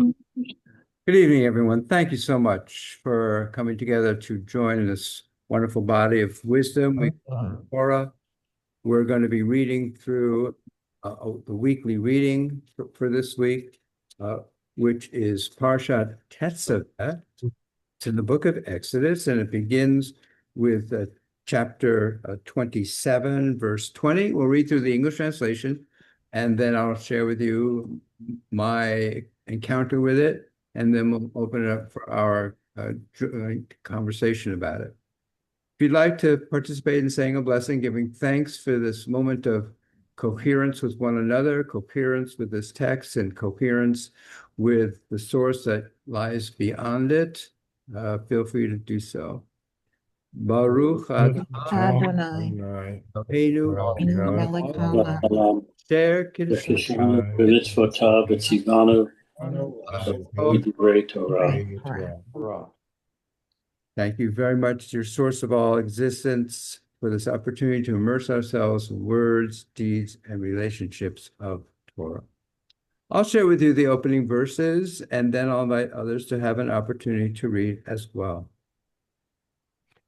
Good evening, everyone. Thank you so much for coming together to join this wonderful body of wisdom. Torah. We're going to be reading through the weekly reading for this week, which is Parshat Tetzaveh. It's in the book of Exodus, and it begins with chapter 27, verse 20. We'll read through the English translation, and then I'll share with you my encounter with it, and then we'll open it up for our conversation about it. If you'd like to participate in saying a blessing, giving thanks for this moment of coherence with one another, coherence with this text, and coherence with the source that lies beyond it, feel free to do so. Baruch Adonai, Eloheinu melech haolam, asher Kishanu b'mitzvotav v'tzivanu b'divrei Torah. Thank you very much, your source of all existence, for this opportunity to immerse ourselves in words, deeds, and relationships of Torah. I'll share with you the opening verses, and then I'll invite others to have an opportunity to read as well.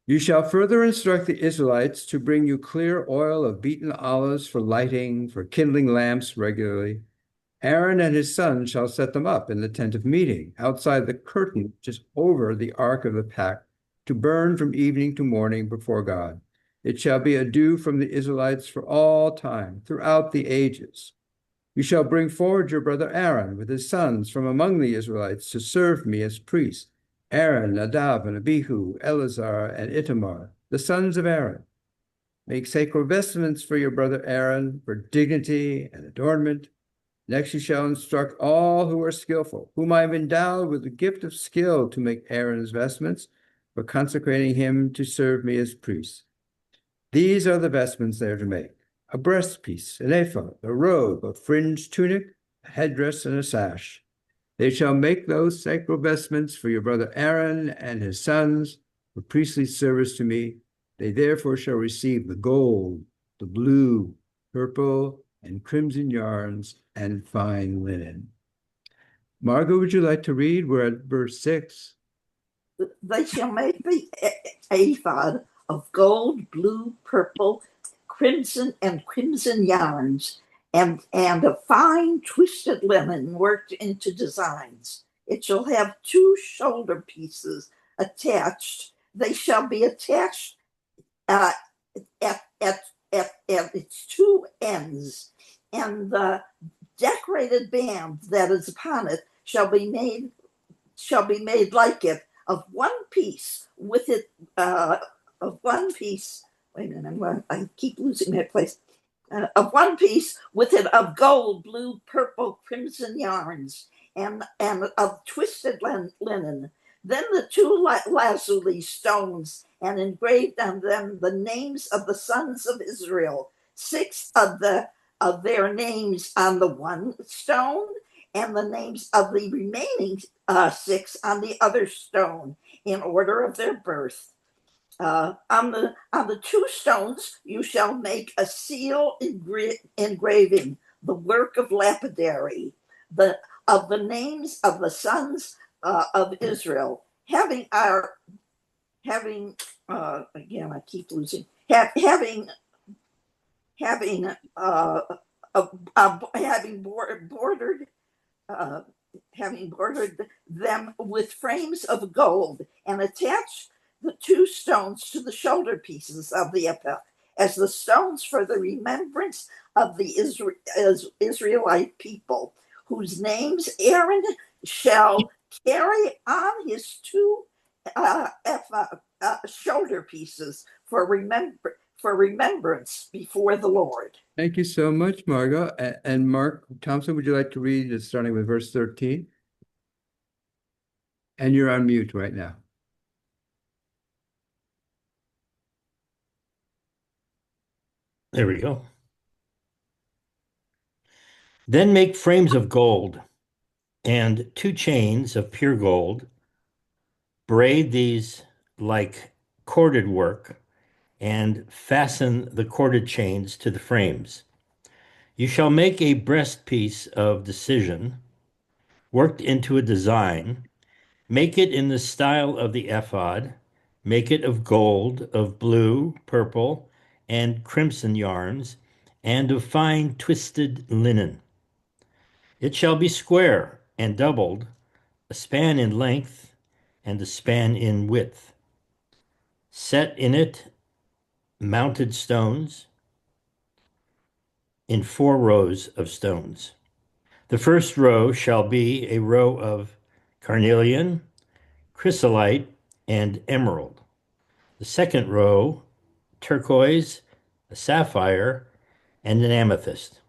You shall further instruct the Israelites to bring you clear oil of beaten olives for lighting, for kindling lamps regularly. Aaron and his sons shall set them up in the tent of meeting, outside the curtain just over the ark of the pact, to burn from evening to morning before God. It shall be a dew from the Israelites for all time, throughout the ages. You shall bring forward your brother Aaron with his sons from among the Israelites to serve me as priests. Aaron, Nadab, and Abihu, Eleazar, and Ithamar, the sons of Aaron. Make sacred vestments for your brother Aaron for dignity and adornment. Next you shall instruct all who are skillful, whom I have endowed with the gift of skill to make Aaron's vestments, for consecrating him to serve me as priest. These are the vestments they are to make: a breastpiece, an ephod, a robe, a fringed tunic, a headdress, and a sash. They shall make those sacred vestments for your brother Aaron and his sons for priestly service to me. They therefore shall receive the gold, the blue, purple, and crimson yarns and fine linen. Margot, would you like to read? We're at verse 6. They shall make the ephod of gold, blue, purple, crimson, and crimson yarns, and of fine twisted linen worked into designs. It shall have 2 shoulder pieces attached. They shall be attached at its 2 ends, and the decorated band that is upon it shall be made like it, of one piece with it of one piece. Wait a minute, I keep losing my place. Of one piece with it of gold, blue, purple, crimson yarns, and of twisted linen. Then the 2 lazuli stones, and engraved on them the names of the sons of Israel, 6 of their names on the one stone, and the names of the remaining 6 on the other stone, in order of their birth. On the 2 stones you shall make a seal engraving, the work of lapidary, of the names of the sons of Israel, having again I keep losing having bordered having bordered them with frames of gold, and attached the 2 stones to the shoulder pieces of the ephod as the stones for the remembrance of the Israelite people, whose names Aaron shall carry on his 2 shoulder pieces for remembrance before the Lord. Thank you so much, Margot. And Mark Thompson, would you like to read starting with verse 13? And you're on mute right now. There we go. Then make frames of gold and 2 chains of pure gold. Braid these like corded work and fasten the corded chains to the frames. You shall make a breastpiece of decision worked into a design. Make it in the style of the ephod. Make it of gold, of blue, purple, and crimson yarns, and of fine twisted linen. It shall be square and doubled, a span in length and a span in width. Set in it mounted stones in 4 rows of stones. The first row shall be a row of carnelian, chrysolite, and emerald. The second row, turquoise, a sapphire, and an amethyst.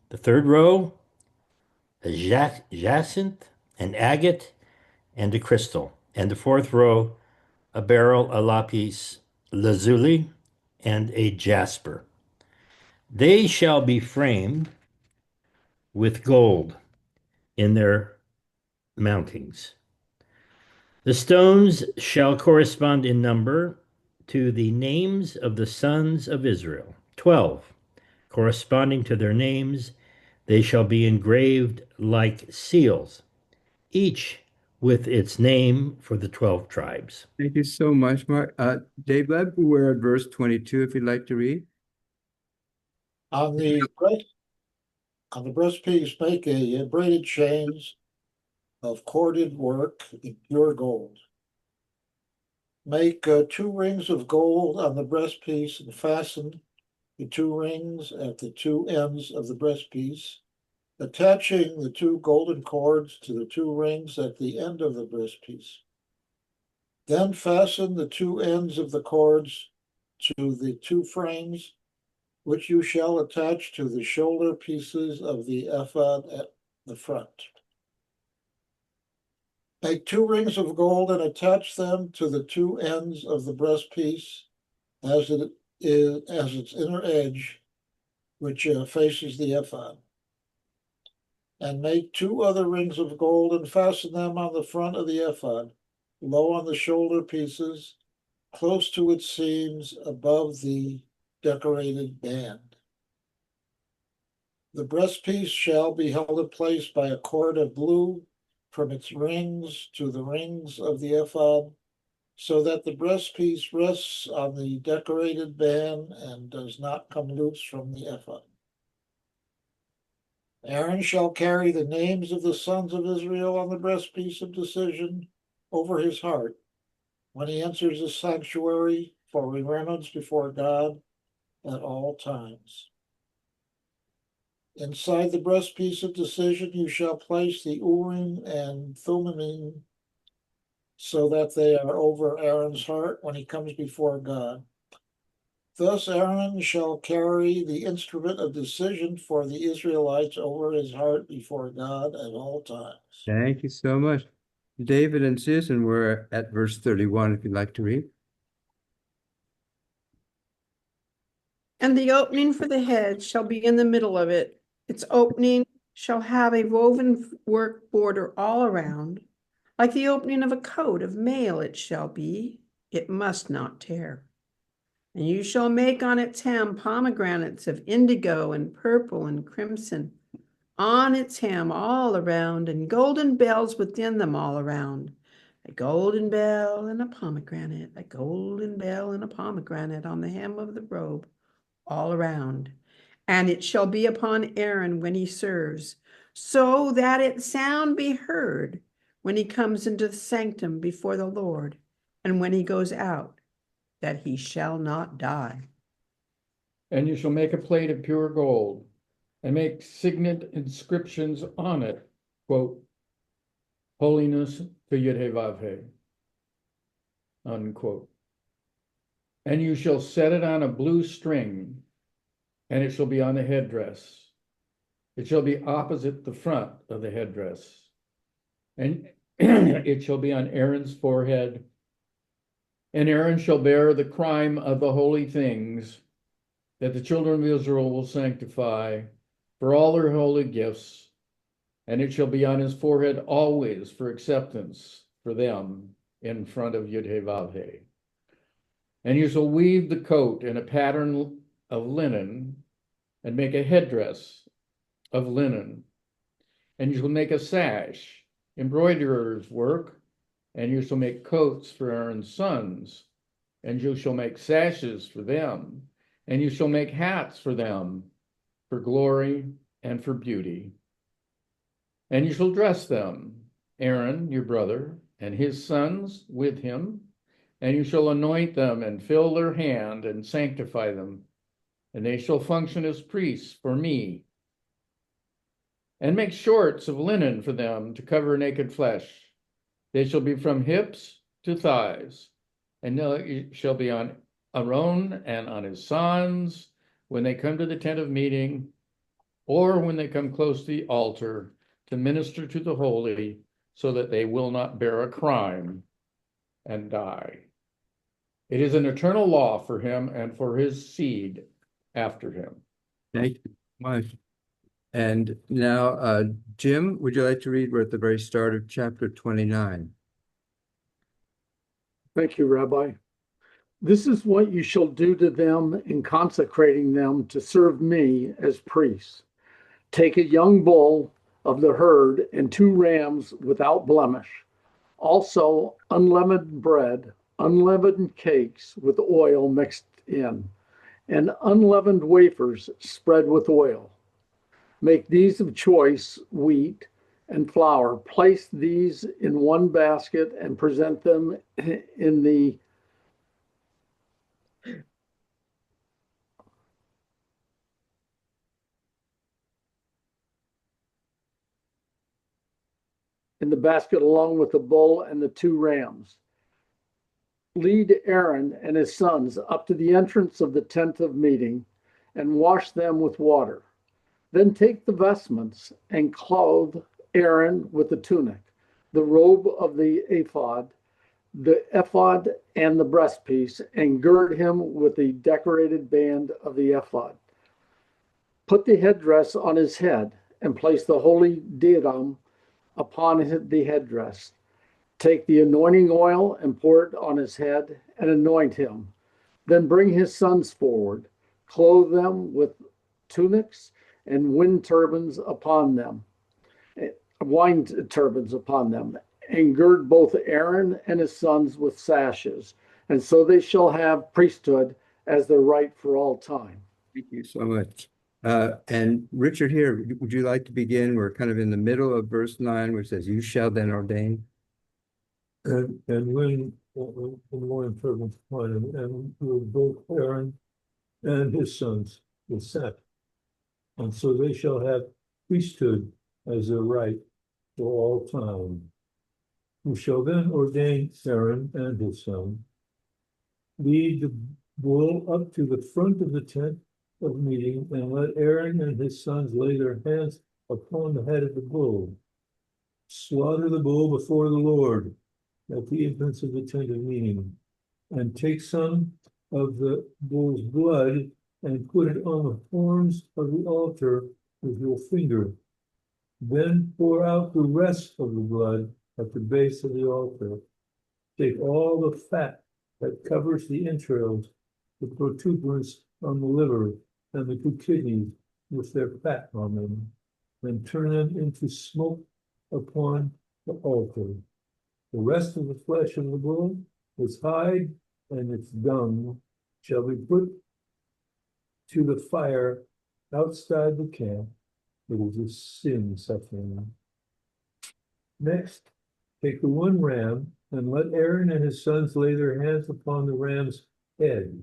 The third row, a jacinth, an agate, and a crystal. And the fourth row, a beryl, a lapis lazuli, and a jasper. They shall be framed with gold in their mountings. The stones shall correspond in number to the names of the sons of Israel, 12. Corresponding to their names, they shall be engraved like seals, each with its name for the 12 tribes. Thank you so much, Mark. Dave, we're at verse 22, if you'd like to read. On the breastpiece, make a braided chains of corded work in pure gold. Make 2 rings of gold on the breastpiece and fasten the 2 rings at the 2 ends of the breastpiece, attaching the 2 golden cords to the 2 rings at the end of the breastpiece. Then fasten the 2 ends of the cords to the 2 frames, which you shall attach to the shoulder pieces of the ephod at the front. Make 2 rings of gold and attach them to the 2 ends of the breastpiece as its inner edge, which faces the ephod. And make 2 other rings of gold and fasten them on the front of the ephod, low on the shoulder pieces, close to its seams above the decorated band. The breastpiece shall be held in place by a cord of blue from its rings to the rings of the ephod, so that the breastpiece rests on the decorated band and does not come loose from the ephod. Aaron shall carry the names of the sons of Israel on the breastpiece of decision over his heart when he enters the sanctuary for remembrance before God at all times. Inside the breastpiece of decision you shall place the Urim and Thummim, so that they are over Aaron's heart when he comes before God. Thus Aaron shall carry the instrument of decision for the Israelites over his heart before God at all times. Thank you so much. David and Susan, we're at verse 31, if you'd like to read. And the opening for the head shall be in the middle of it. Its opening shall have a woven work border all around. Like the opening of a coat of mail it shall be. It must not tear. And you shall make on its hem pomegranates of indigo and purple and crimson, on its hem all around, and golden bells within them all around. A golden bell and a pomegranate, a golden bell and a pomegranate on the hem of the robe, all around. And it shall be upon Aaron when he serves, so that its sound be heard when he comes into the sanctum before the Lord, and when he goes out, that he shall not die. And you shall make a plate of pure gold, and make signet inscriptions on it, quote, holiness to Yud-Heh-Vav-Heh, unquote. And you shall set it on a blue string, and it shall be on the headdress. It shall be opposite the front of the headdress. And it shall be on Aaron's forehead. And Aaron shall bear the crime of the holy things that the children of Israel will sanctify for all their holy gifts. And it shall be on his forehead always for acceptance for them in front of Yud-Heh-Vav-Heh. And you shall weave the coat in a pattern of linen and make a headdress of linen. And you shall make a sash embroiderer's work, and you shall make coats for Aaron's sons, and you shall make sashes for them, and you shall make hats for them, for glory and for beauty. And you shall dress them, Aaron, your brother, and his sons with him, and you shall anoint them and fill their hand and sanctify them, and they shall function as priests for me. And make shorts of linen for them to cover naked flesh. They shall be from hips to thighs, and it shall be on Aaron and on his sons when they come to the tent of meeting, or when they come close to the altar to minister to the holy, so that they will not bear a crime and die. It is an eternal law for him and for his seed after him. Thank you much. And now, Jim, would you like to read? We're at the very start of chapter 29. Thank you, Rabbi. This is what you shall do to them in consecrating them to serve me as priests. Take a young bull of the herd and 2 rams without blemish. Also, unleavened bread, unleavened cakes with oil mixed in, and unleavened wafers spread with oil. Make these of choice wheat and flour. Place these in one basket and present them in the basket along with the bull and the 2 rams. Lead Aaron and his sons up to the entrance of the tent of meeting and wash them with water. Then take the vestments and clothe Aaron with the tunic, the robe of the ephod and the breastpiece, and gird him with the decorated band of the ephod. Put the headdress on his head and place the holy diadem upon the headdress. Take the anointing oil and pour it on his head and anoint him. Then bring his sons forward, clothe them with tunics and wine turbans upon them, and gird both Aaron and his sons with sashes. And so they shall have priesthood as their right for all time. Thank you so much. And Richard here, would you like to begin? We're kind of in the middle of verse 9, which says, you shall then ordain. And when the wine turbans upon him, and both Aaron and his sons will set. And so they shall have priesthood as their right for all time. Who shall then ordain Aaron and his son, lead the bull up to the front of the tent of meeting, and let Aaron and his sons lay their hands upon the head of the bull. Slaughter the bull before the Lord at the entrance of the tent of meeting, and take some of the bull's blood and put it on the horns of the altar with your finger. Then pour out the rest of the blood at the base of the altar. Take all the fat that covers the entrails, the protuberance on the liver, and the 2 kidneys with their fat on them, and turn them into smoke upon the altar. The rest of the flesh of the bull, its hide and its dung, shall be put to the fire outside the camp. It is a sin suffering. Next, take the 1 ram and let Aaron and his sons lay their hands upon the ram's head.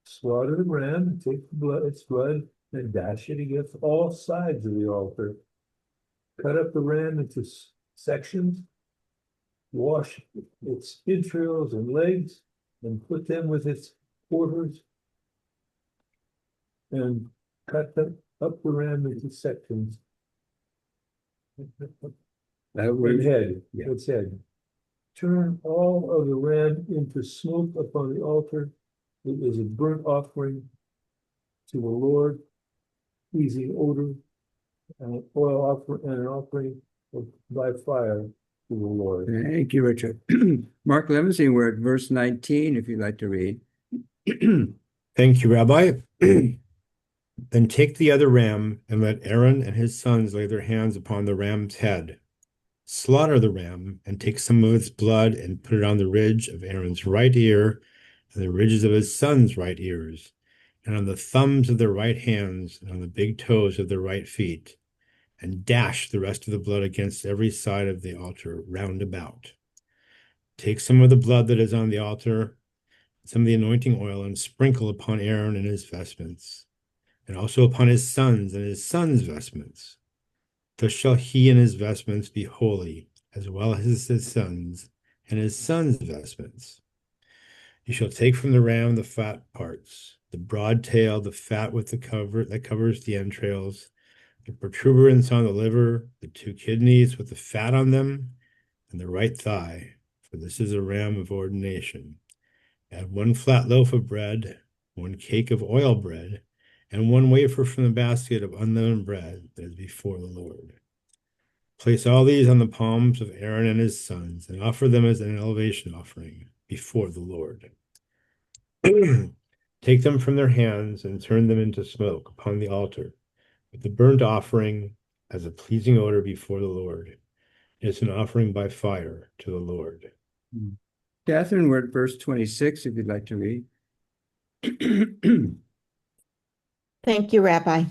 Slaughter the ram and take its blood and dash it against all sides of the altar. Cut up the ram into sections. Wash its entrails and legs and put them with its quarters, and cut up the ram into sections. Its head. Yeah. Its head. Turn all of the ram into smoke upon the altar. It is a burnt offering to the Lord, pleasing odor, and an oil offering, and an offering by fire to the Lord. Thank you, Richard. Mark Levinstein, we're at verse 19, if you'd like to read. Thank you, Rabbi. Then take the other ram and let Aaron and his sons lay their hands upon the ram's head. Slaughter the ram and take some of its blood and put it on the ridge of Aaron's right ear and the ridges of his son's right ears, and on the thumbs of their right hands and on the big toes of their right feet, and dash the rest of the blood against every side of the altar round about. Take some of the blood that is on the altar, some of the anointing oil, and sprinkle upon Aaron and his vestments, and also upon his sons and his sons' vestments. Thus shall he and his vestments be holy, as well as his sons and his sons' vestments. You shall take from the ram the fat parts, the broad tail, the fat with the cover that covers the entrails, the protuberance on the liver, the two kidneys with the fat on them, and the right thigh, for this is a ram of ordination. Add 1 flat loaf of bread, 1 cake of oil bread, and 1 wafer from the basket of unleavened bread that is before the Lord. Place all these on the palms of Aaron and his sons, and offer them as an elevation offering before the Lord. Take them from their hands and turn them into smoke upon the altar, with the burnt offering as a pleasing odor before the Lord. It's an offering by fire to the Lord. Catherine, we're at verse 26, if you'd like to read. Thank you, Rabbi.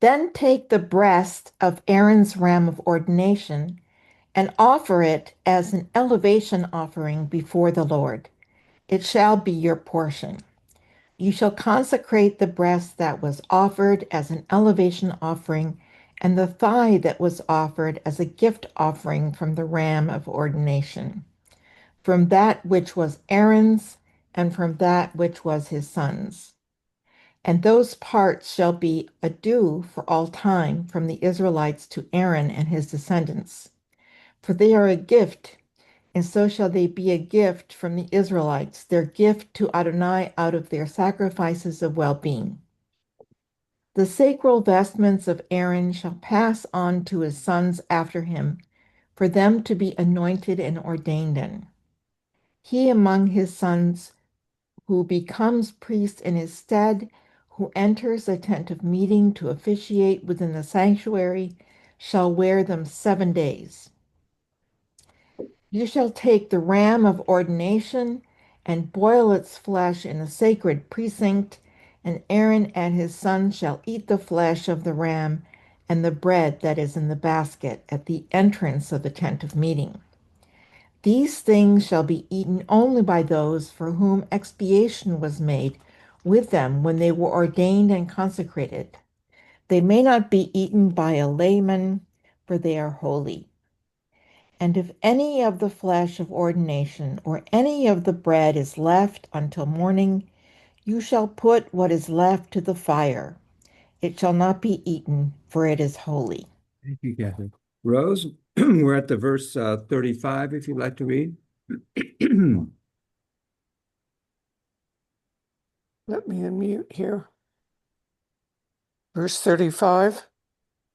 Then take the breast of Aaron's ram of ordination and offer it as an elevation offering before the Lord. It shall be your portion. You shall consecrate the breast that was offered as an elevation offering and the thigh that was offered as a gift offering from the ram of ordination, from that which was Aaron's and from that which was his son's. And those parts shall be a due for all time from the Israelites to Aaron and his descendants. For they are a gift, and so shall they be a gift from the Israelites, their gift to Adonai out of their sacrifices of well-being. The sacral vestments of Aaron shall pass on to his sons after him, for them to be anointed and ordained in. He among his sons who becomes priest in his stead, who enters the tent of meeting to officiate within the sanctuary, shall wear them 7 days. You shall take the ram of ordination and boil its flesh in the sacred precinct, and Aaron and his sons shall eat the flesh of the ram and the bread that is in the basket at the entrance of the tent of meeting. These things shall be eaten only by those for whom expiation was made with them when they were ordained and consecrated. They may not be eaten by a layman, for they are holy. And if any of the flesh of ordination or any of the bread is left until morning, you shall put what is left to the fire. It shall not be eaten, for it is holy. Thank you, Catherine. Rose, we're at the verse 35, if you'd like to read. Let me unmute here. Verse 35.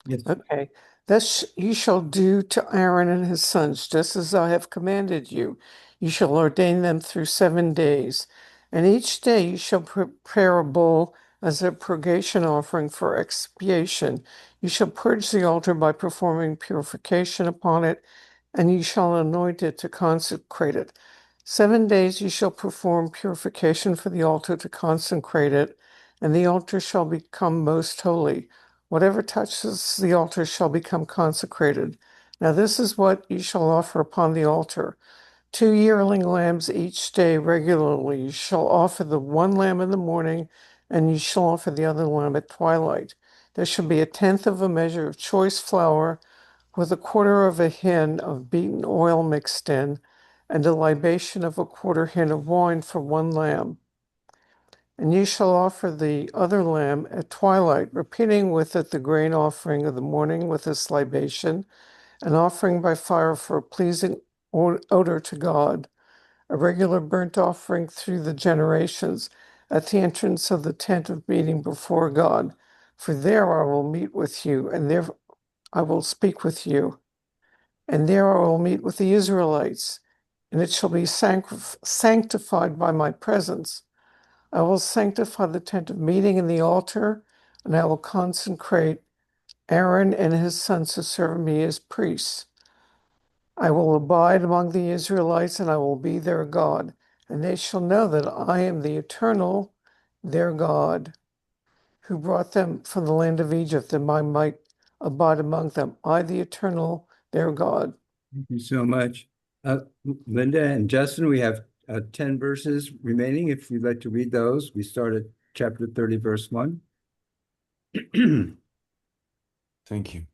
Yes. Okay. Thus you shall do to Aaron and his sons, just as I have commanded you. You shall ordain them through 7 days. And each day you shall prepare a bull as a purgation offering for expiation. You shall purge the altar by performing purification upon it, and you shall anoint it to consecrate it. 7 days you shall perform purification for the altar to consecrate it, and the altar shall become most holy. Whatever touches the altar shall become consecrated. Now this is what you shall offer upon the altar: 2 yearling lambs each day regularly. You shall offer the one lamb in the morning, and you shall offer the other lamb at twilight. There shall be 1/10 of a measure of choice flour with 1/4 of a hin of beaten oil mixed in, and a libation of 1/4 hin of wine for one lamb. And you shall offer the other lamb at twilight, repeating with it the grain offering of the morning with this libation, an offering by fire for a pleasing odor to God, a regular burnt offering through the generations at the entrance of the tent of meeting before God. For there I will meet with you, and there I will speak with you, and there I will meet with the Israelites, and it shall be sanctified by my presence. I will sanctify the tent of meeting and the altar, and I will consecrate Aaron and his sons to serve me as priests. I will abide among the Israelites, and I will be their God, and they shall know that I am the eternal, their God, who brought them from the land of Egypt, that I might abide among them. I, the eternal, their God. Thank you so much. Linda and Justin, we have 10 verses remaining. If you'd like to read those, we start at chapter 30, verse 1. Thank you.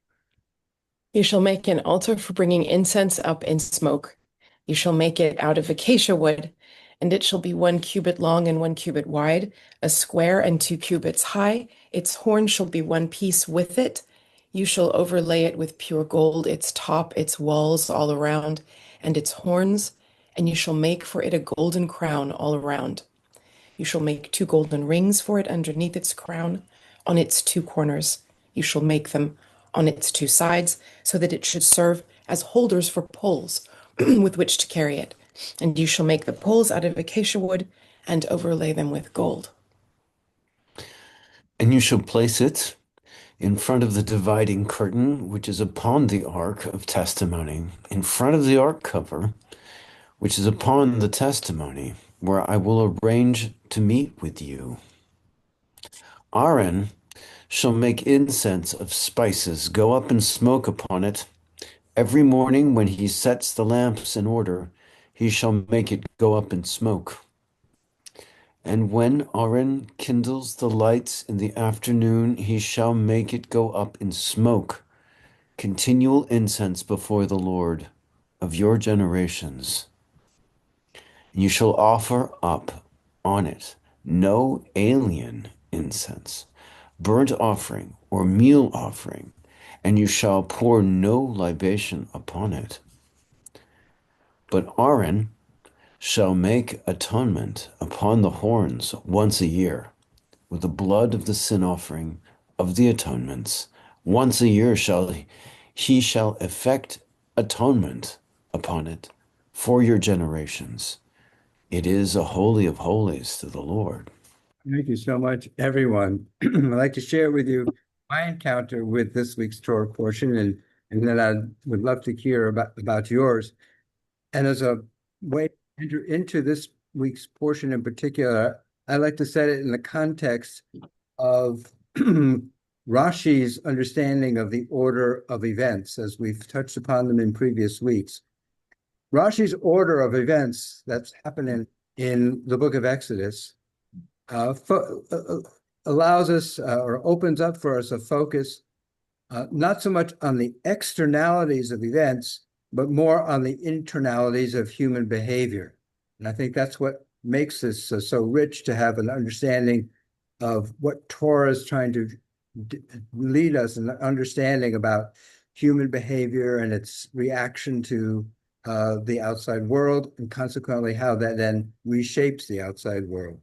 You shall make an altar for bringing incense up in smoke. You shall make it out of acacia wood, and it shall be 1 cubit long and 1 cubit wide, a square and 2 cubits high. Its horn shall be 1 piece with it. You shall overlay it with pure gold, its top, its walls all around, and its horns, and you shall make for it a golden crown all around. You shall make 2 golden rings for it underneath its crown, on its 2 corners. You shall make them on its 2 sides, so that it should serve as holders for poles with which to carry it. And you shall make the poles out of acacia wood and overlay them with gold. And you shall place it in front of the dividing curtain, which is upon the ark of testimony, in front of the ark cover, which is upon the testimony, where I will arrange to meet with you. Aaron shall make incense of spices go up in smoke upon it. Every morning when he sets the lamps in order, he shall make it go up in smoke. And when Aaron kindles the lights in the afternoon, he shall make it go up in smoke, continual incense before the Lord of your generations. And you shall offer up on it no alien incense, burnt offering or meal offering, and you shall pour no libation upon it. But Aaron shall make atonement upon the horns once a year, with the blood of the sin offering of the atonements. Once a year he shall effect atonement upon it for your generations. It is a holy of holies to the Lord. Thank you so much, everyone. I'd like to share with you my encounter with this week's Torah portion, and then I would love to hear about yours. And as a way to enter into this week's portion in particular, I like to set it in the context of Rashi's understanding of the order of events, as we've touched upon them in previous weeks. Rashi's order of events that's happening in the book of Exodus allows us or opens up for us a focus not so much on the externalities of events, but more on the internalities of human behavior. And I think that's what makes this so rich, to have an understanding of what Torah is trying to lead us in understanding about human behavior and its reaction to the outside world, and consequently how that then reshapes the outside world.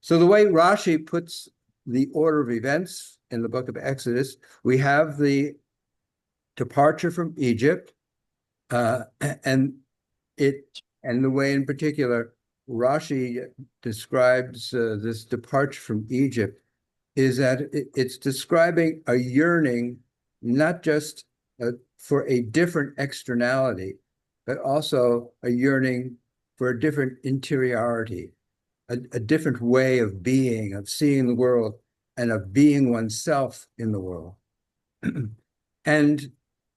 So the way Rashi puts the order of events in the book of Exodus, we have the departure from Egypt, and the way in particular Rashi describes this departure from Egypt is that it's describing a yearning, not just for a different externality, but also a yearning for a different interiority, a different way of being, of seeing the world, and of being oneself in the world. And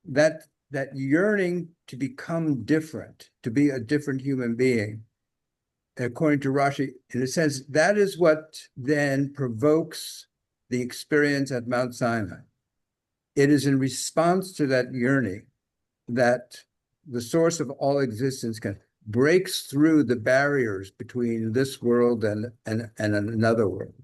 that yearning to become different, to be a different human being, according to Rashi, in a sense, that is what then provokes the experience at Mount Sinai. It is in response to that yearning that the source of all existence breaks through the barriers between this world and another world.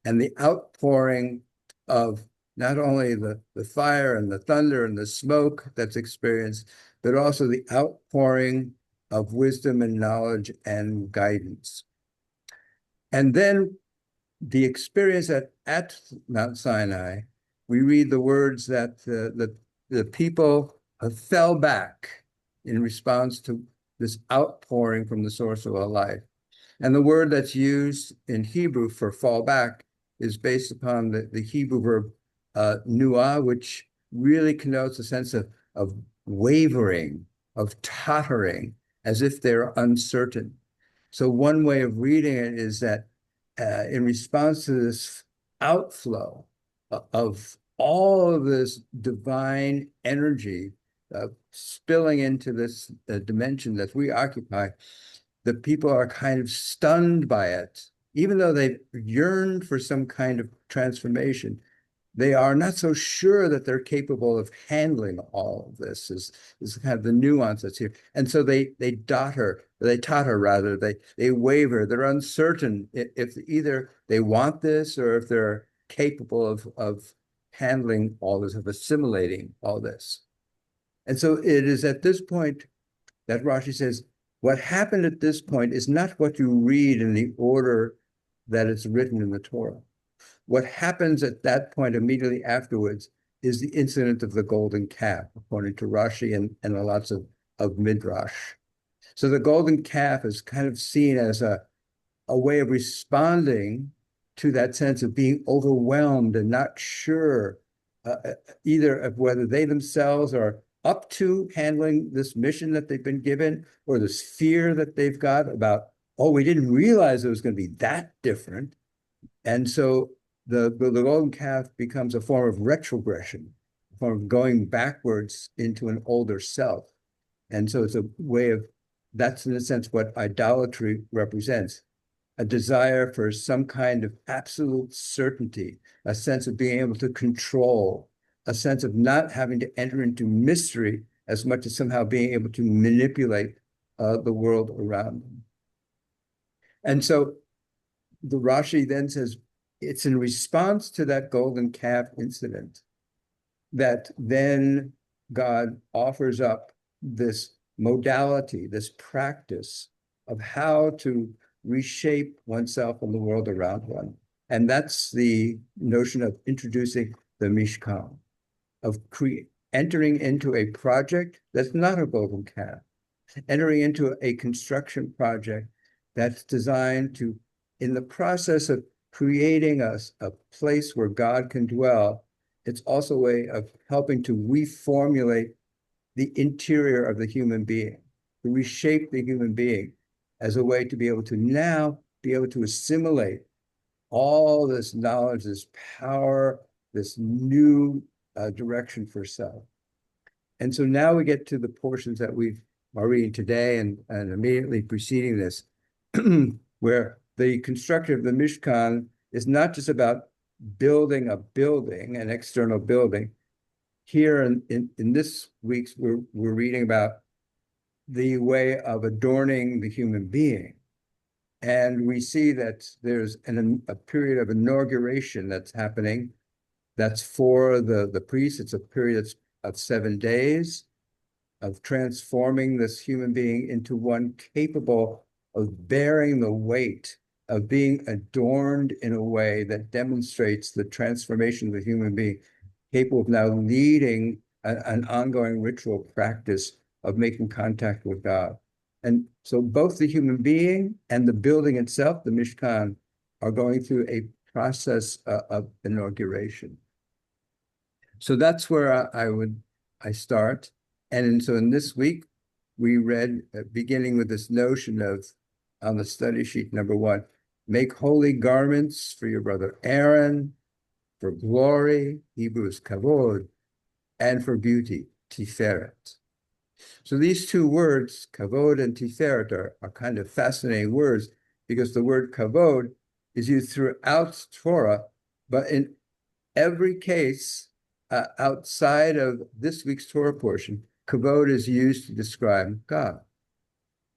And the outpouring of not only the fire and the thunder and the smoke that's experienced, but also the outpouring of wisdom and knowledge and guidance. And then the experience at Mount Sinai, we read the words that the people fell back in response to this outpouring from the source of all life. And the word that's used in Hebrew for fall back is based upon the Hebrew verb nuah, which really connotes a sense of wavering, of tottering, as if they're uncertain. So one way of reading it is that in response to this outflow of all of this divine energy spilling into this dimension that we occupy, the people are kind of stunned by it. Even though they've yearned for some kind of transformation, they are not so sure that they're capable of handling all of this is kind of the nuance that's here. And so they totter rather, they waver, they're uncertain if either they want this or if they're capable of handling all this, of assimilating all this. And so it is at this point that Rashi says, what happened at this point is not what you read in the order that it's written in the Torah. What happens at that point immediately afterwards is the incident of the golden calf, according to Rashi and lots of Midrash. So the golden calf is kind of seen as a way of responding to that sense of being overwhelmed and not sure either of whether they themselves are up to handling this mission that they've been given, or this fear that they've got about, oh, we didn't realize it was going to be that different. And so the golden calf becomes a form of retrogression, a form of going backwards into an older self. And so it's a way of, that's in a sense what idolatry represents, a desire for some kind of absolute certainty, a sense of being able to control, a sense of not having to enter into mystery as much as somehow being able to manipulate the world around them. And so the Rashi then says, it's in response to that golden calf incident that then God offers up this modality, this practice of how to reshape oneself and the world around one. And that's the notion of introducing the Mishkan, of entering into a project that's not a golden calf, entering into a construction project that's designed to, in the process of creating a place where God can dwell, it's also a way of helping to reformulate the interior of the human being, to reshape the human being as a way to be able to now be able to assimilate all this knowledge, this power, this new direction for self. And so now we get to the portions that we are reading today and immediately preceding this, where the construction of the Mishkan is not just about building a building, an external building. Here in this week's, we're reading about the way of adorning the human being. And we see that there's a period of inauguration that's happening. That's for the priests. It's a period of 7 days of transforming this human being into one capable of bearing the weight of being adorned in a way that demonstrates the transformation of the human being, capable of now leading an ongoing ritual practice of making contact with God. And so both the human being and the building itself, the Mishkan, are going through a process of inauguration. So that's where I start. And so in this week, we read, beginning with this notion of, on the study sheet, number 1, make holy garments for your brother Aaron, for glory, Hebrew is kavod, and for beauty, tiferet. So these two words, kavod and tiferet, are kind of fascinating words, because the word kavod is used throughout Torah, but in every case outside of this week's Torah portion, kavod is used to describe God.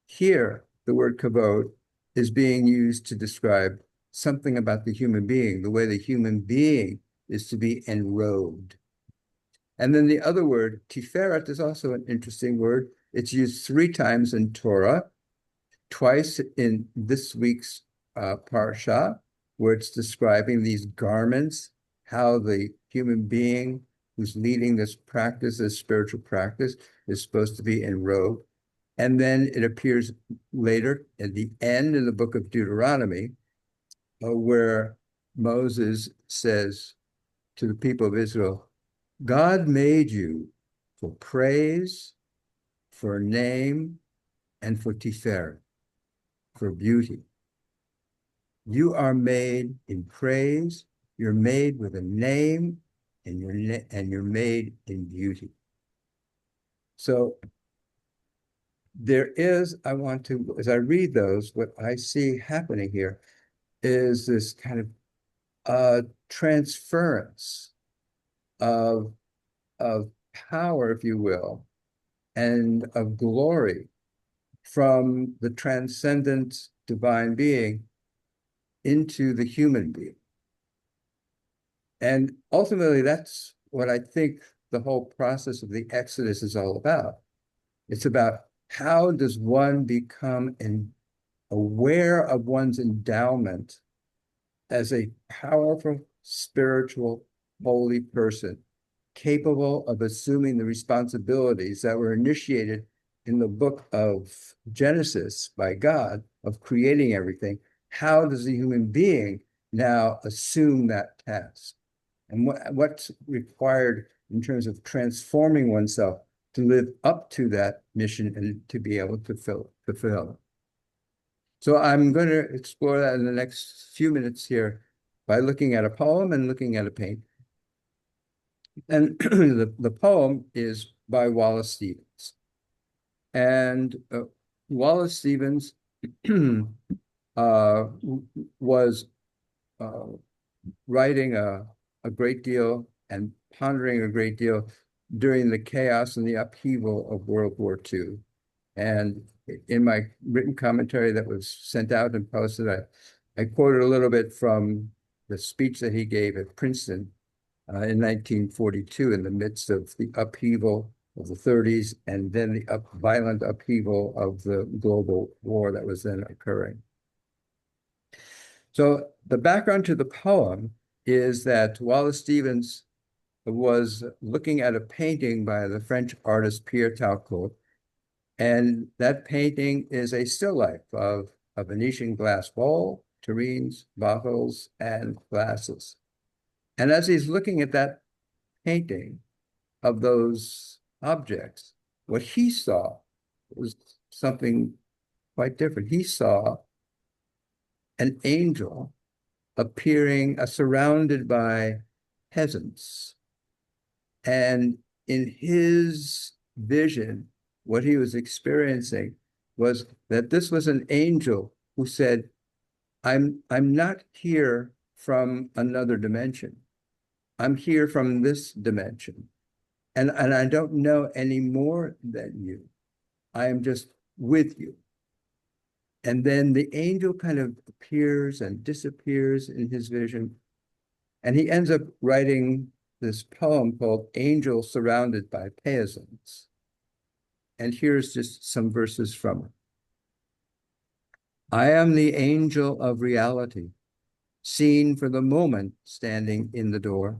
Here, the word kavod is being used to describe something about the human being, the way the human being is to be enrobed. And then the other word, tiferet, is also an interesting word. It's used 3 times in Torah, twice in this week's parsha, where it's describing these garments, how the human being who's leading this practice, this spiritual practice, is supposed to be enrobed. And then it appears later at the end in the book of Deuteronomy, where Moses says, to the people of Israel, God made you for praise, for name, and for tiferet, for beauty. You are made in praise, you're made with a name, and you're made in beauty. So there is, I want to, as I read those, what I see happening here is this kind of transference of power, if you will, and of glory from the transcendent divine being into the human being. And ultimately, that's what I think the whole process of the Exodus is all about. It's about how does one become aware of one's endowment as a powerful, spiritual, holy person, capable of assuming the responsibilities that were initiated in the book of Genesis by God of creating everything. How does the human being now assume that task? And what's required in terms of transforming oneself to live up to that mission and to be able to fulfill it. So I'm going to explore that in the next few minutes here by looking at a poem and looking at a painting. And the poem is by Wallace Stevens. And Wallace Stevens was writing a great deal and pondering a great deal during the chaos and the upheaval of World War II. And in my written commentary that was sent out and posted, I quoted a little bit from the speech that he gave at Princeton in 1942 in the midst of the upheaval of the 30s and then the violent upheaval of the global war that was then occurring. So the background to the poem is that Wallace Stevens was looking at a painting by the French artist Pierre Talcott, and that painting is a still life of a Venetian glass bowl, tureens, bottles, and glasses. And as he's looking at that painting of those objects, what he saw was something quite different. He saw an angel appearing, surrounded by peasants. And in his vision, what he was experiencing was that this was an angel who said, I'm not here from another dimension. I'm here from this dimension. And I don't know any more than you. I am just with you. And then the angel kind of appears and disappears in his vision. And he ends up writing this poem called Angel Surrounded by Peasants. And here's just some verses from it. I am the angel of reality, seen for the moment standing in the door.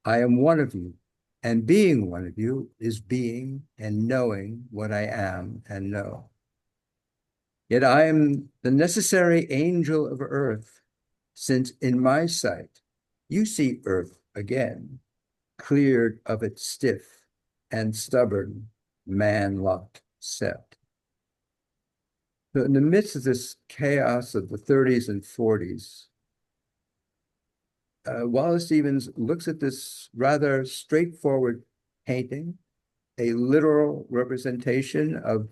I am one of you, and being one of you is being and knowing what I am and know. Yet I am the necessary angel of earth, since in my sight you see earth again, cleared of its stiff and stubborn man-locked set. So in the midst of this chaos of the 30s and 40s, Wallace Stevens looks at this rather straightforward painting, a literal representation of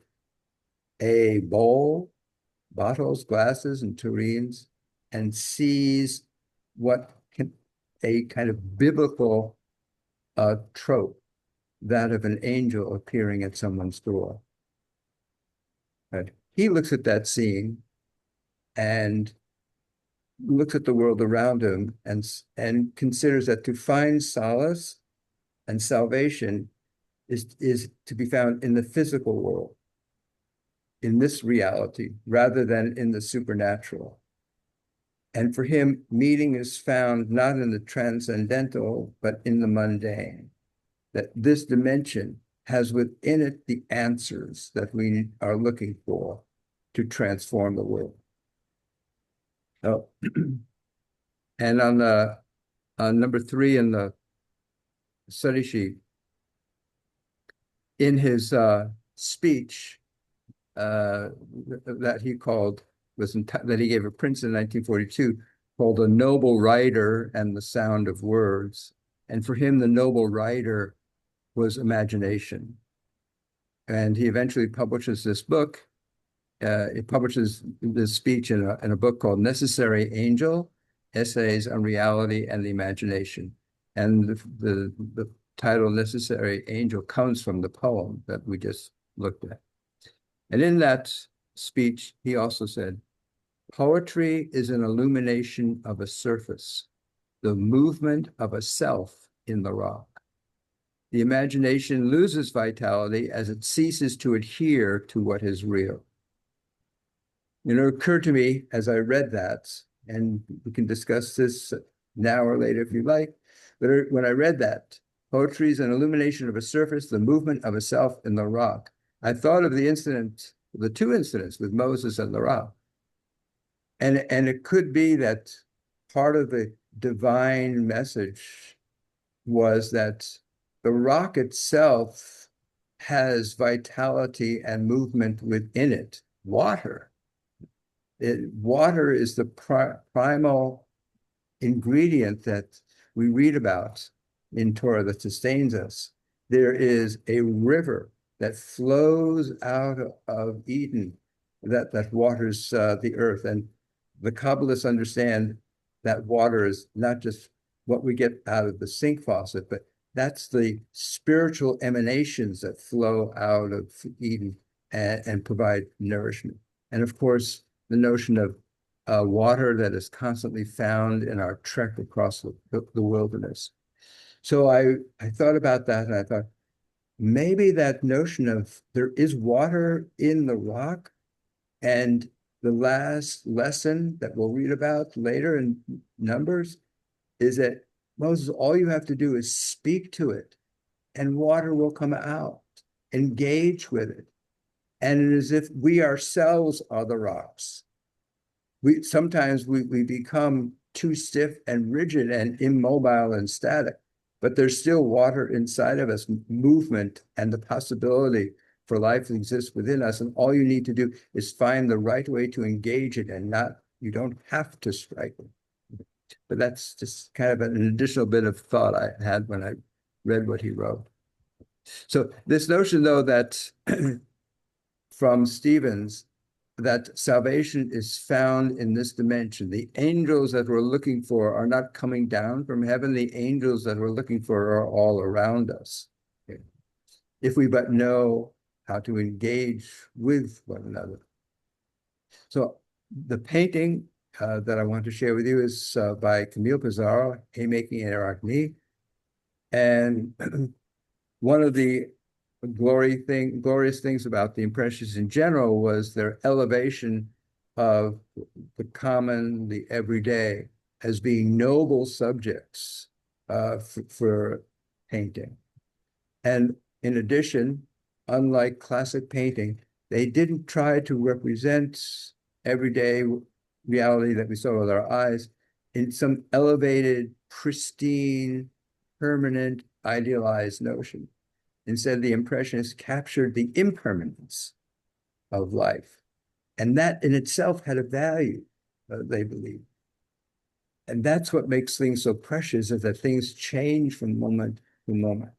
a bowl, bottles, glasses, and tureens, and sees a kind of biblical trope, that of an angel appearing at someone's door. Right? He looks at that scene and looks at the world around him and considers that to find solace and salvation is to be found in the physical world, in this reality, rather than in the supernatural. And for him, meaning is found not in the transcendental, but in the mundane, that this dimension has within it the answers that we are looking for to transform the world. Oh. And on the number 3 in the study sheet. In his speech that he called, that he gave at Princeton in 1942, called A Noble Writer and the Sound of Words. And for him, the noble writer was imagination. And he eventually publishes this book. He publishes this speech in a book called Necessary Angel, Essays on Reality and the Imagination. And the title Necessary Angel comes from the poem that we just looked at. And in that speech, he also said, poetry is an illumination of a surface, the movement of a self in the rock. The imagination loses vitality as it ceases to adhere to what is real. It occurred to me as I read that, and we can discuss this now or later if you like, but when I read that, poetry is an illumination of a surface, the movement of a self in the rock, I thought of the 2 incidents with Moses and the rock. And it could be that part of the divine message was that the rock itself has vitality and movement within it. Water is the primal ingredient that we read about in Torah that sustains us. There is a river that flows out of Eden that waters the earth. And the Kabbalists understand that water is not just what we get out of the sink faucet, but that's the spiritual emanations that flow out of Eden and provide nourishment. And of course, the notion of water that is constantly found in our trek across the wilderness. So I thought about that, and I thought, maybe that notion of there is water in the rock, and the last lesson that we'll read about later in Numbers is that Moses, all you have to do is speak to it, and water will come out. Engage with it. And it is as if we ourselves are the rocks. Sometimes we become too stiff and rigid and immobile and static, but there's still water inside of us, movement, and the possibility for life exists within us. And all you need to do is find the right way to engage it, and you don't have to strike it. But that's just kind of an additional bit of thought I had when I read what he wrote. So this notion, though, that from Stevens, that salvation is found in this dimension. The angels that we're looking for are not coming down from heaven. The angels that we're looking for are all around us. Okay. If we but know how to engage with one another. So the painting that I want to share with you is by Camille Pizarro, Haymaking in Arachne. And one of the glorious things about the Impressionists in general was their elevation of the common, the everyday, as being noble subjects for painting. And in addition, unlike classic painting, they didn't try to represent everyday reality that we saw with our eyes in some elevated, pristine, permanent, idealized notion. Instead, the Impressionists captured the impermanence of life. And that in itself had a value, they believed. And that's what makes things so precious, is that things change from moment to moment.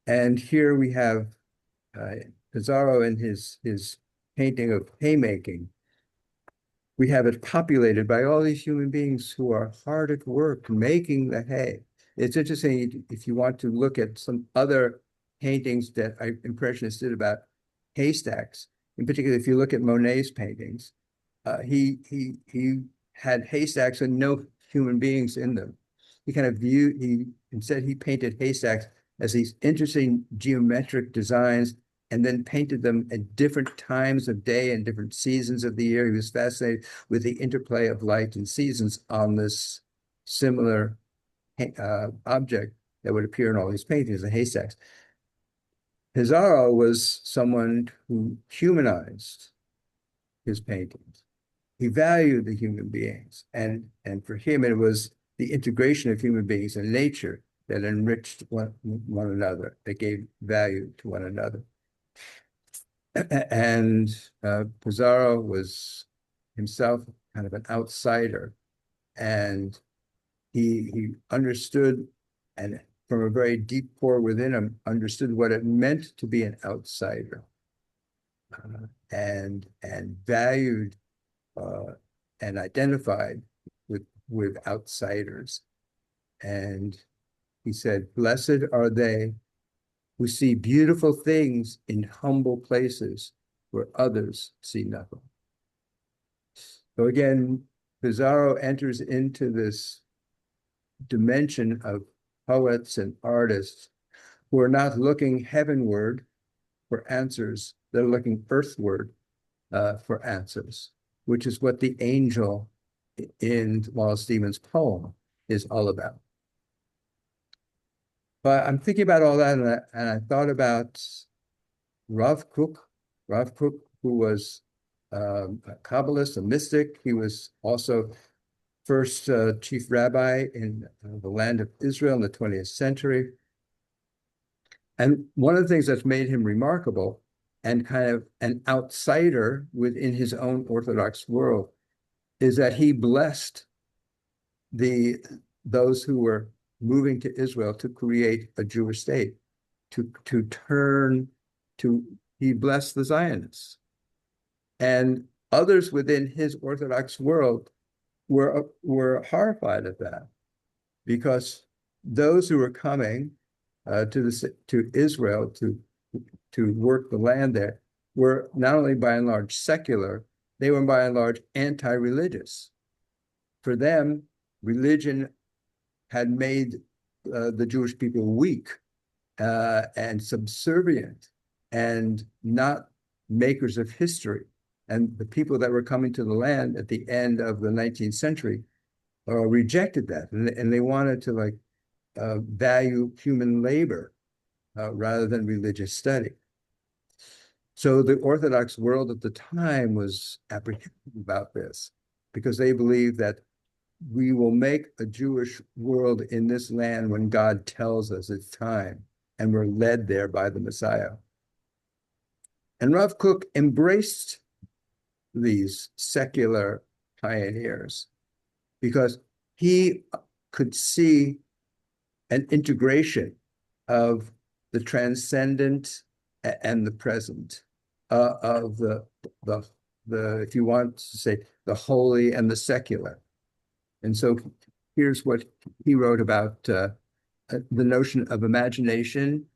And here we have Pizarro in his painting of haymaking. We have it populated by all these human beings who are hard at work making the hay. It's interesting if you want to look at some other paintings that Impressionists did about haystacks. In particular, if you look at Monet's paintings, he had haystacks and no human beings in them. Instead he painted haystacks as these interesting geometric designs, and then painted them at different times of day and different seasons of the year. He was fascinated with the interplay of light and seasons on this similar object that would appear in all these paintings, the haystacks. Pizarro was someone who humanized his paintings. He valued the human beings, and for him it was the integration of human beings and nature that enriched one another, that gave value to one another. And Pizarro was himself kind of an outsider, and he understood, and from a very deep core within him, understood what it meant to be an outsider, and valued and identified with outsiders. And he said, "Blessed are they who see beautiful things in humble places where others see nothing." So again, Pizarro enters into this dimension of poets and artists who are not looking heavenward for answers, they're looking earthward for answers, which is what the angel in Wallace Stevens' poem is all about. But I'm thinking about all that, and I thought about Rav Kook, who was a Kabbalist, a mystic. He was also first chief rabbi in the land of Israel in the 20th century. And one of the things that's made him remarkable and kind of an outsider within his own Orthodox world is that he blessed those who were moving to Israel to create a Jewish state, he blessed the Zionists. And others within his Orthodox world were horrified at that, because those who were coming to Israel to work the land there were not only by and large secular, they were by and large anti-religious. For them, religion had made the Jewish people weak and subservient and not makers of history. And the people that were coming to the land at the end of the 19th century rejected that, and they wanted to value human labor rather than religious study. So the Orthodox world at the time was apprehensive about this, because they believed that we will make a Jewish world in this land when God tells us it's time, and we're led there by the Messiah. And Rav Kook embraced these secular pioneers because he could see an integration of the transcendent and the present, of the if you want to say, the holy and the secular. And so here's what he wrote about the notion of imagination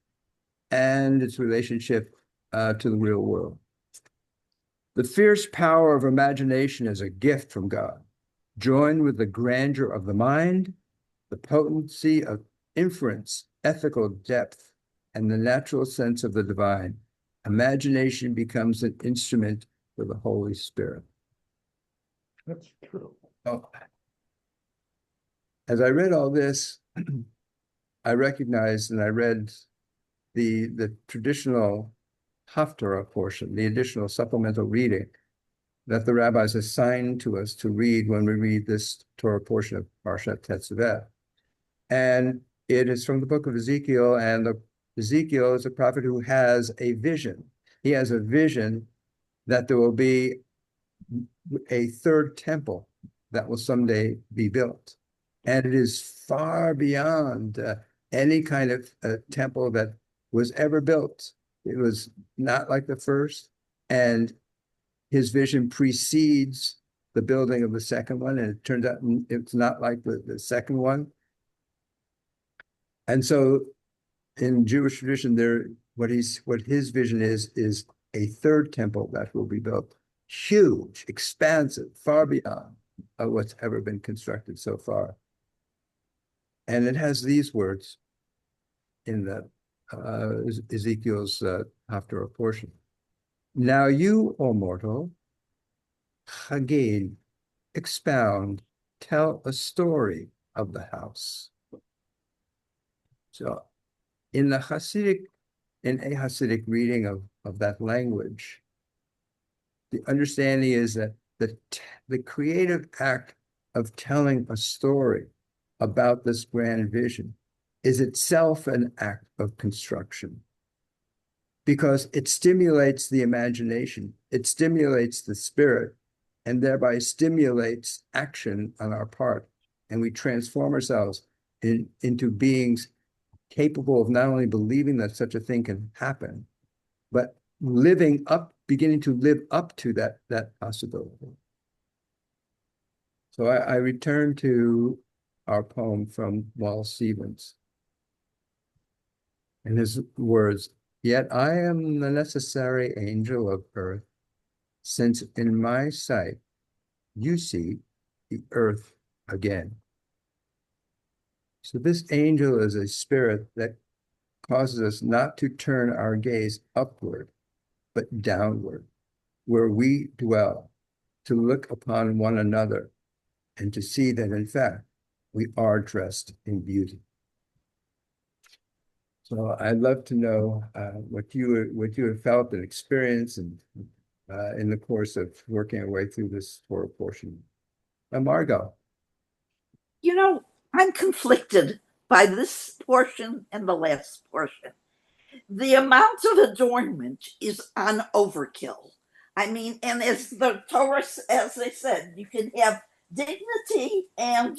and its relationship to the real world. The fierce power of imagination is a gift from God, joined with the grandeur of the mind, the potency of inference, ethical depth, and the natural sense of the divine. Imagination becomes an instrument for the Holy Spirit. That's true. Oh. As I read all this, I recognized, and I read the traditional Haftarah portion, the additional supplemental reading that the rabbis assigned to us to read when we read this Torah portion of Parshat Tetzaveh. And it is from the book of Ezekiel, and Ezekiel is a prophet who has a vision. He has a vision that there will be a third temple that will someday be built. And it is far beyond any kind of temple that was ever built. It was not like the first, and his vision precedes the building of the second one, and it turns out it's not like the second one. And so in Jewish tradition, what his vision is a third temple that will be built, huge, expansive, far beyond what's ever been constructed so far. And it has these words in the Ezekiel's Haftarah portion. Now you, O mortal, Hagid, expound, tell a story of the house. So in a Hasidic reading of that language, the understanding is that the creative act of telling a story about this grand vision is itself an act of construction because it stimulates the imagination, it stimulates the spirit, and thereby stimulates action on our part. And we transform ourselves into beings capable of not only believing that such a thing can happen, but beginning to live up to that possibility. So I return to our poem from Wallace Stevens. And his words, yet I am the necessary angel of earth, since in my sight you see the earth again. So this angel is a spirit that causes us not to turn our gaze upward, but downward, where we dwell, to look upon one another and to see that in fact we are dressed in beauty. So I'd love to know what you have felt and experienced and in the course of working our way through this Torah portion. Margot. You know, I'm conflicted by this portion and the last portion. The amount of adornment is on overkill. I mean, and as the Torah, as they said, you can have dignity and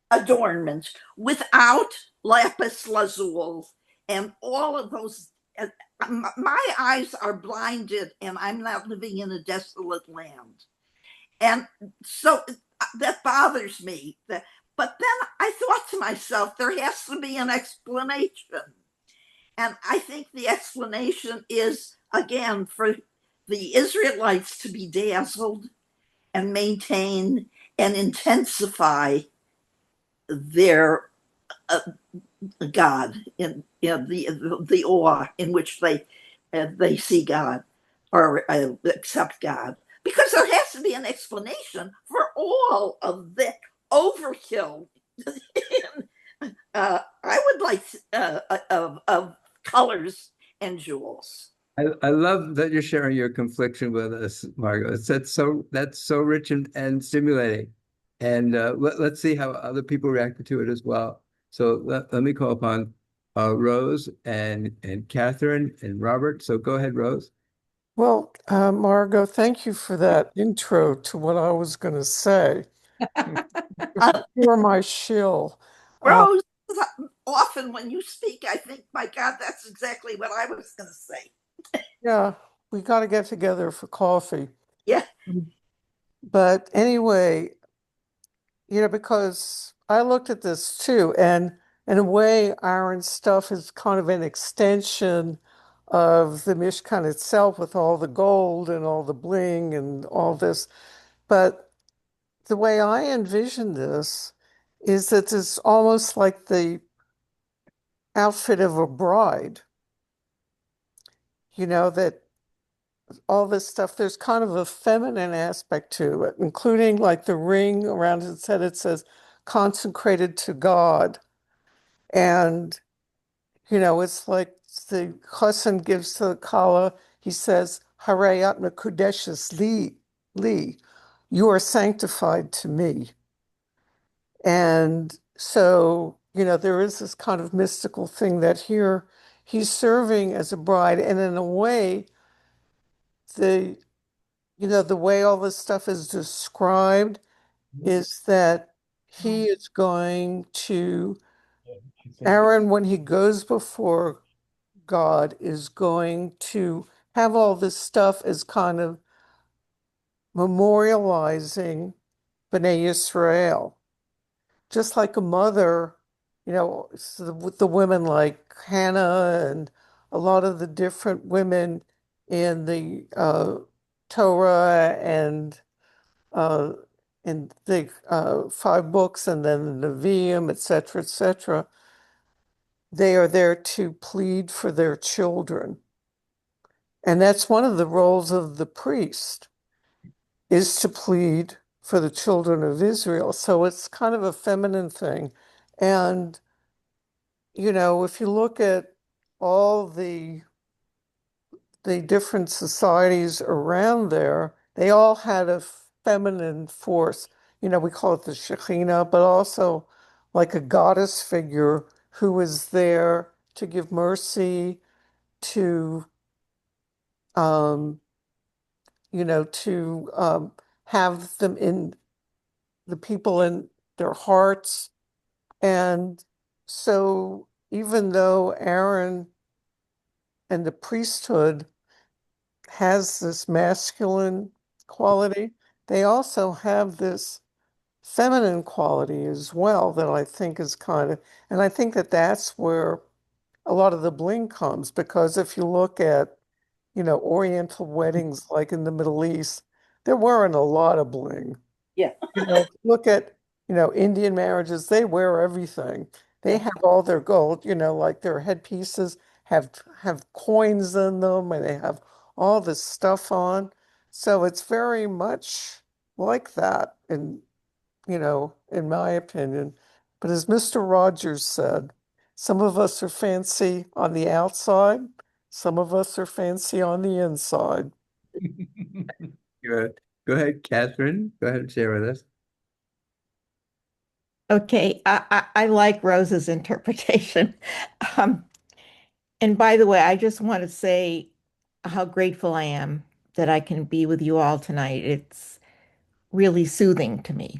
adornment without lapis lazuli and all of those. My eyes are blinded, and I'm not living in a desolate land. And so that bothers me. But then I thought to myself, there has to be an explanation. And I think the explanation is, again, for the Israelites to be dazzled and maintain and intensify their God in the awe in which they see God or accept God, because there has to be an explanation for all of the overkill. I would like of colors and jewels. I love that you're sharing your confliction with us, Margot. That's so rich and stimulating. And let's see how other people reacted to it as well. So let me call upon Rose and Catherine and Robert. So go ahead, Rose. Well, Margot, thank you for that intro to what I was going to say. You're my shill. Rose, often when you speak, I think, my God, that's exactly what I was going to say. Yeah, we got to get together for coffee. Yeah. But anyway, because I looked at this too, and in a way, Aaron's stuff is kind of an extension of the Mishkan itself with all the gold and all the bling and all this. But the way I envision this is that it's almost like the outfit of a bride. That all this stuff, there's kind of a feminine aspect to it, including like the ring around his head. It says consecrated to God. And, it's like the chassan gives to the kala, he says, Harayat mekudeshes li, you are sanctified to me. And so, there is this kind of mystical thing that here he's serving as a bride. And in a way, the way all this stuff is described is that he is going to, Aaron, when he goes before God, is going to have all this stuff as kind of memorializing Bnei Yisrael. Just like a mother, with the women like Hannah and a lot of the different women in the Torah and the 5 books and then the Nevi'im, etc., they are there to plead for their children. And that's one of the roles of the priest, is to plead for the children of Israel. So it's kind of a feminine thing. And, if you look at all the different societies around there, they all had a feminine force. We call it the Shekhinah, but also like a goddess figure who is there to give mercy, to have them in the people in their hearts. And so even though Aaron and the priesthood has this masculine quality, they also have this feminine quality as well that I think is and I think that that's where a lot of the bling comes, because if you look at, Oriental weddings like in the Middle East, they're wearing a lot of bling. Yeah. Look at, Indian marriages, they wear everything. They Yeah. have all their gold, like their headpieces have coins in them and they have all this stuff on. So it's very much like that in my opinion. But as Mr. Rogers said, some of us are fancy on the outside, some of us are fancy on the inside. Good. Go ahead, Catherine. Go ahead and share with us. Okay, I like Rose's interpretation. Um, and by the way, I just want to say how grateful I am that I can be with you all tonight. It's really soothing to me.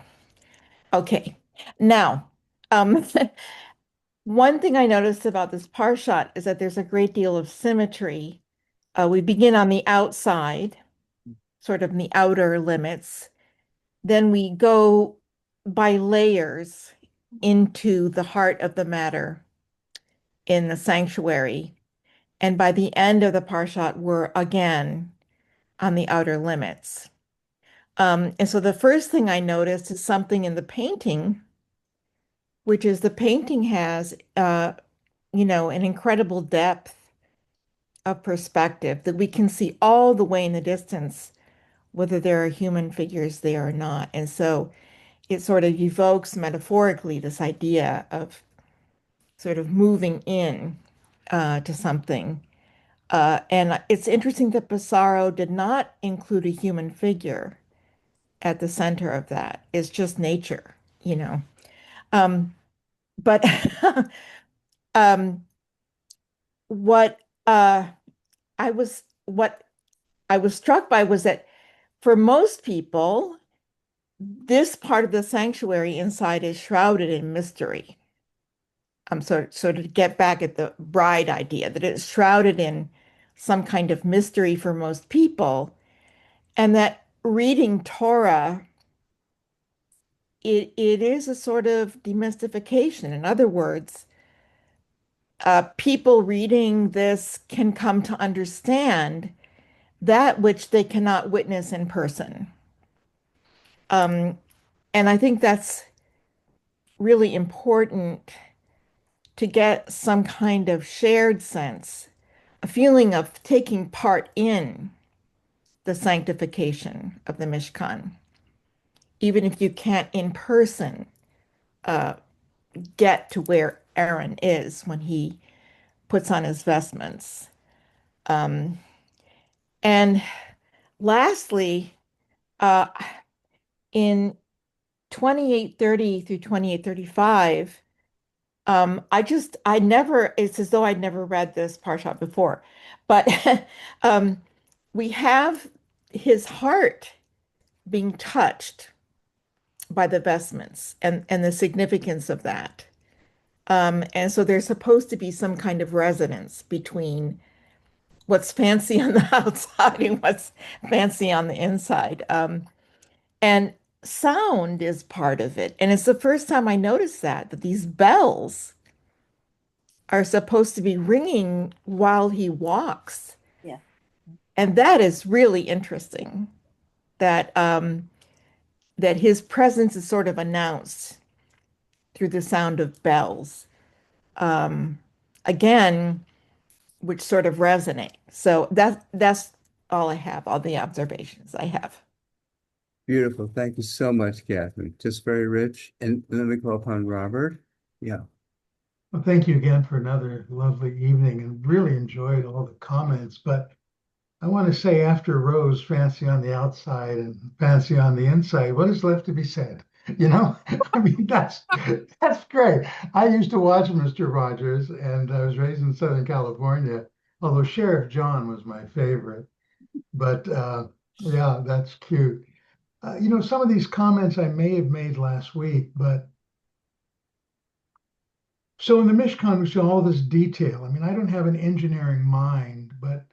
Okay, now, um, one thing I noticed about this parshat is that there's a great deal of symmetry. We begin on the outside, sort of in the outer limits. Then we go by layers into the heart of the matter in the sanctuary. And by the end of the parshat, we're again on the outer limits. And so the first thing I noticed is something in the painting, which is the painting has, an incredible depth of perspective that we can see all the way in the distance, whether there are human figures there or not. And so it sort of evokes metaphorically this idea of sort of moving in to something. And it's interesting that Pissarro did not include a human figure at the center of that. It's just nature, you know. Um, but um, what what I was struck by was that for most people, this part of the sanctuary inside is shrouded in mystery. So to get back at the bride idea, that it's shrouded in some kind of mystery for most people, and that reading Torah, it is a sort of demystification. In other words, people reading this can come to understand that which they cannot witness in person. Um, and I think that's really important to get some kind of shared sense, a feeling of taking part in the sanctification of the Mishkan, even if you can't in person uh, get to where Aaron is when he puts on his vestments. Um, and lastly, uh, in 2830 through 2835, it's as though I'd never read this parsha before, but um, we have his heart being touched by the vestments and the significance of that. And so there's supposed to be some kind of resonance between what's fancy on the outside and what's fancy on the inside. And sound is part of it. And it's the first time I noticed that these bells are supposed to be ringing while he walks. Yeah. And that is really interesting that that his presence is sort of announced through the sound of bells. Um, again, which sort of resonate. So that's all I have, all the observations I have. Beautiful. Thank you so much, Catherine. Just very rich. And let me call upon Robert. Yeah. Well, thank you again for another lovely evening and really enjoyed all the comments. But I want to say, after Rose, fancy on the outside and fancy on the inside, what is left to be said? You know, I mean, that's great. I used to watch Mr. Rogers, and I was raised in Southern California, although Sheriff John was my favorite. But yeah, that's cute. Some of these comments I may have made last week, but so in the Mishkan, we saw all this detail. I mean, I don't have an engineering mind, but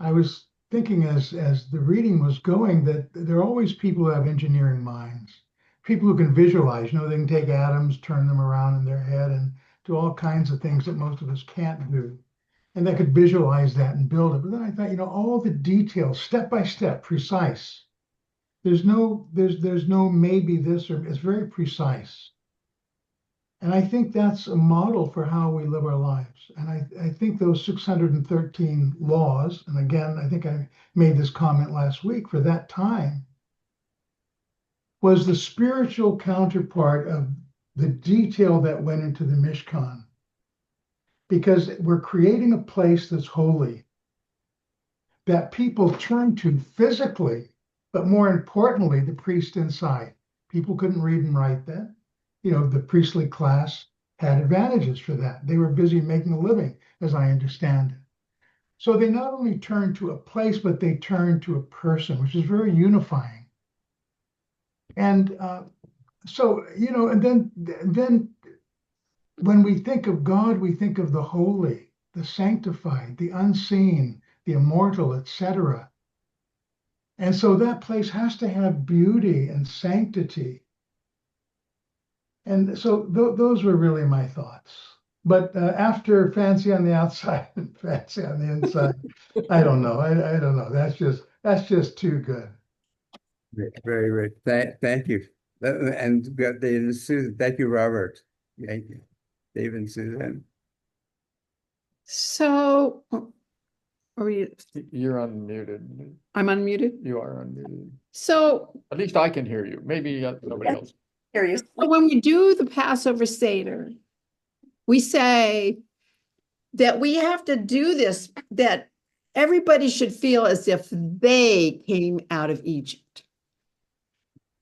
I was thinking as the reading was going that there are always people who have engineering minds, people who can visualize. They can take atoms, turn them around in their head, and do all kinds of things that most of us can't do. And they could visualize that and build it. But then I thought, all the details, step by step, precise. There's no maybe this, or it's very precise. And I think that's a model for how we live our lives. And I think those 613 laws, and again, I think I made this comment last week, for that time, was the spiritual counterpart of the detail that went into the Mishkan. Because we're creating a place that's holy, that people turn to physically, but more importantly, the priest inside. People couldn't read and write then. The priestly class had advantages for that. They were busy making a living, as I understand it. So they not only turned to a place, but they turned to a person, which is very unifying. And and then when we think of God, we think of the holy, the sanctified, the unseen, the immortal, etc. And so that place has to have beauty and sanctity. And so those were really my thoughts. But after fancy on the outside and fancy on the inside, I don't know. I don't know. That's just too good. Very, very. Thank you. And we got David and Susan. Thank you, Robert. Thank you, David and Susan. So, are you? You're unmuted. I'm unmuted. You are unmuted. So, At least I can hear you. Maybe nobody else. Hear you. so when we do the Passover Seder, we say that we have to do this, that everybody should feel as if they came out of Egypt.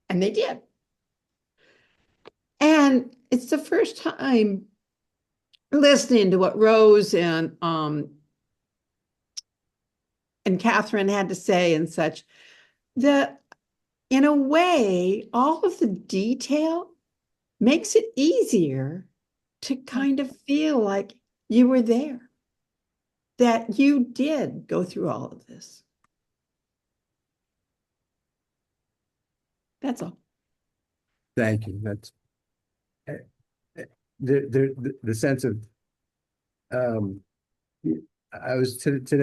And they did. And it's the first time listening to what Rose and Catherine had to say and such, that in a way, all of the detail makes it easier to kind of feel like you were there, that you did go through all of this. That's all. Thank you. That's the sense of today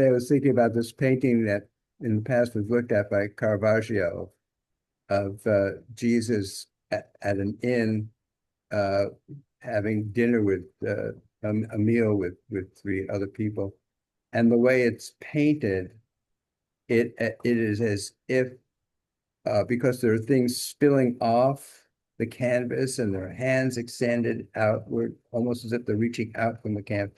I was thinking about this painting that in the past was looked at by Caravaggio of Jesus at an inn having dinner with a meal with three other people, and the way it's painted, it is as if because there are things spilling off the canvas and their hands extended outward, almost as if they're reaching out from the canvas.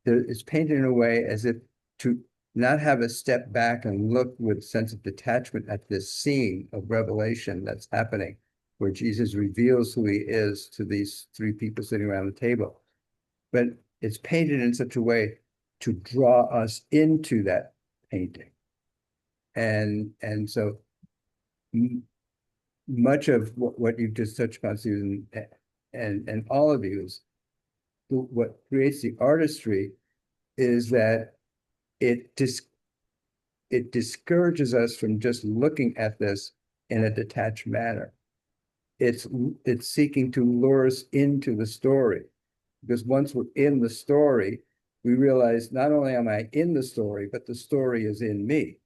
It's painted in a way as if to not have a step back and look with a sense of detachment at this scene of revelation that's happening, where Jesus reveals who he is to these three people sitting around the table. But it's painted in such a way to draw us into that painting. And so much of what you've just touched upon, Susan, and all of you, is what creates the artistry is that it discourages us from just looking at this in a detached manner. It's seeking to lure us into the story, because once we're in the story, we realize not only am I in the story, but the story is in me.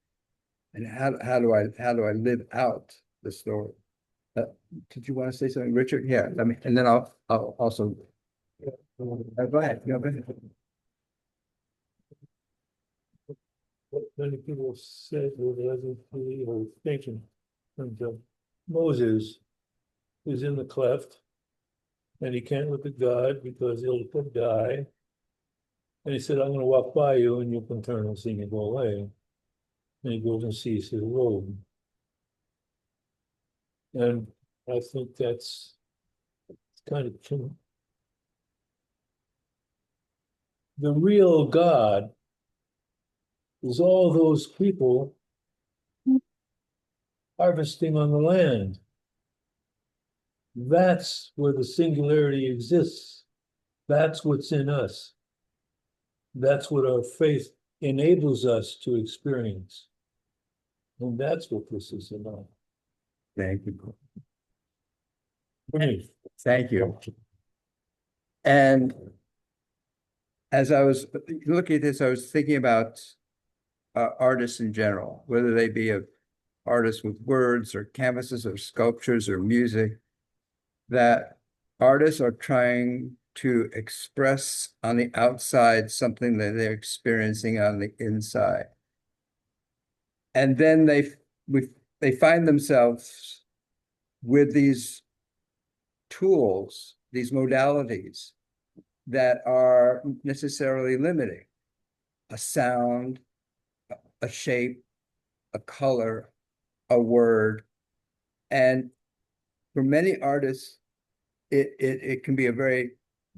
And how do I live out the story? Did you want to say something, Richard? Yeah, and then I'll also go ahead. Go ahead. What many people said or thinking, and Moses is in the cleft, and he can't look at God because he'll die. And he said, "I'm going to walk by you, and you can turn and see me go away." And he goes and sees his robe. And I think that's kind of true. The real God is all those people harvesting on the land. That's where the singularity exists. That's what's in us. That's what our faith enables us to experience. And that's what this is about. Thank you. Great. Thank you. And as I was looking at this, I was thinking about artists in general, whether they be artists with words or canvases or sculptures or music, that artists are trying to express on the outside something that they're experiencing on the inside. And then they find themselves with these tools, these modalities that are necessarily limiting: a sound, a shape, a color, a word. And for many artists, it can be a very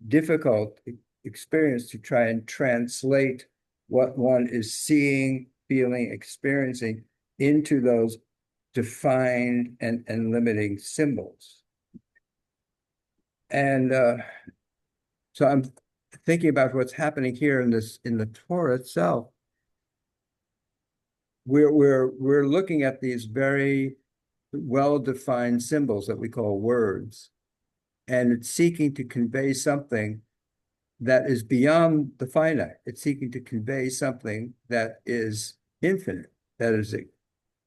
difficult experience to try and translate what one is seeing, feeling, experiencing into those defined and limiting symbols. And so I'm thinking about what's happening here in the Torah itself. We're looking at these very well-defined symbols that we call words, and it's seeking to convey something that is beyond the finite. It's seeking to convey something that is infinite, that is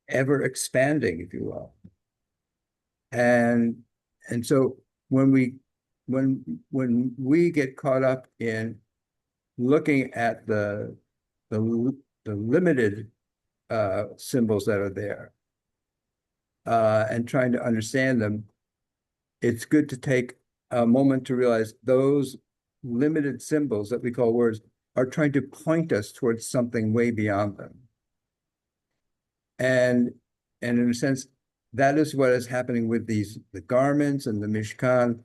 ever expanding, if you will. And so when we get caught up in looking at the limited symbols that are there and trying to understand them, it's good to take a moment to realize those limited symbols that we call words are trying to point us towards something way beyond them. And in a sense, that is what is happening with the garments and the Mishkan.